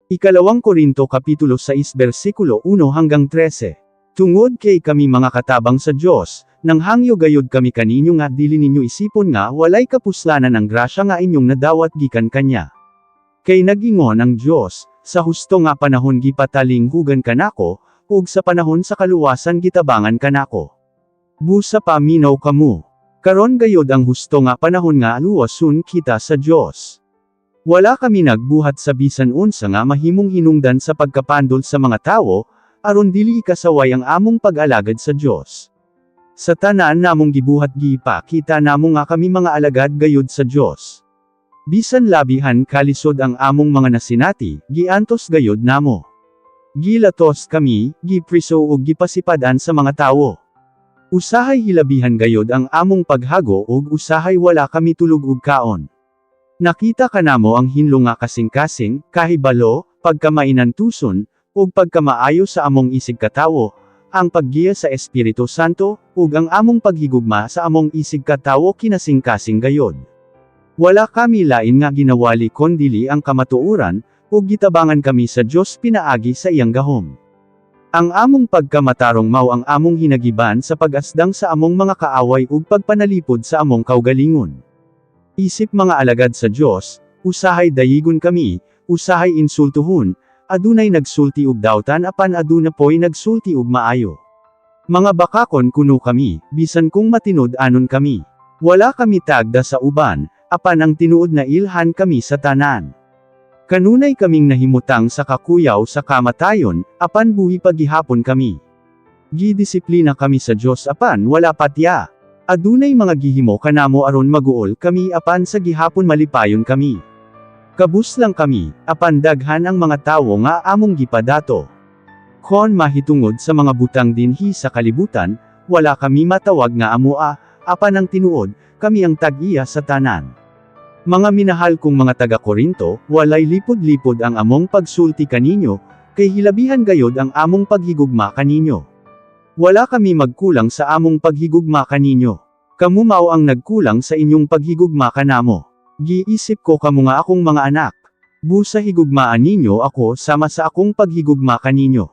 Ikalawang Korinto Kapitulo 6 versikulo 1 hanggang 13. Tungod kay kami mga katabang sa Diyos, nang hangyo gayod kami kaninyo nga dili ninyo isipon nga walay kapuslanan ang grasya nga inyong nadawat gikan kanya. Kay nagingon ang Diyos, sa husto nga panahon gipatalinghugan kanako, ug sa panahon sa kaluwasan gitabangan kanako. Busa pa minaw kamo. Karon gayod ang husto nga panahon nga luwason kita sa Diyos. Wala kami nagbuhat sa bisan unsa nga mahimong hinungdan sa pagkapandol sa mga tawo, aron dili ikasaway ang among pag-alagad sa Diyos. Sa tanan namong gibuhat gipakita namo nga kami mga alagad gayod sa Diyos. Bisan labihan kalisod ang among mga nasinati, giantos gayod namo. Gilatos kami, gipriso ug gipasipadan sa mga tawo. Usahay hilabihan gayod ang among paghago ug usahay wala kami tulog ug kaon. Nakita kanamo ang hinlo nga kasing-kasing, kahibalo, pagkamainan tuson, ug pagkamaayo sa among isig katawo, ang paggiya sa Espiritu Santo, ug ang among paghigugma sa among isig katawo kinasing-kasing gayod. Wala kami lain nga ginawali kondili ang kamatuoran, ug gitabangan kami sa Dios pinaagi sa iyang gahom. Ang among pagkamatarong mao ang among hinagiban sa pag-asdang sa among mga kaaway ug pagpanalipod sa among kaugalingon. Isip mga alagad sa Diyos, usahay dayigon kami, usahay insultuhon, adunay nagsulti ug dawtan apan aduna poy nagsulti ug maayo. Mga bakakon kuno kami, bisan kung matinod anon kami. Wala kami tagda sa uban, apan ang tinuod na ilhan kami sa tanan. Kanunay kaming nahimutang sa kakuyaw sa kamatayon, apan buhi pagihapon kami. Gidisiplina kami sa Diyos apan wala patya. Adunay mga gihimo kanamo aron maguol kami apan sa gihapon malipayon kami. Kabus lang kami, apan daghan ang mga tawo nga among gipadato. Kon mahitungod sa mga butang dinhi sa kalibutan, wala kami matawag nga amoa, apan ang tinuod, kami ang tag-iya sa tanan. Mga minahal kong mga taga-Korinto, walay lipod-lipod ang among pagsulti kaninyo, kay hilabihan gayod ang among paghigugma kaninyo. Wala kami magkulang sa among paghigugma kaninyo. Kamu mao ang nagkulang sa inyong paghigugma kanamo. Giisip ko kamo nga akong mga anak. Busa higugmaan ninyo ako sama sa akong paghigugma kaninyo.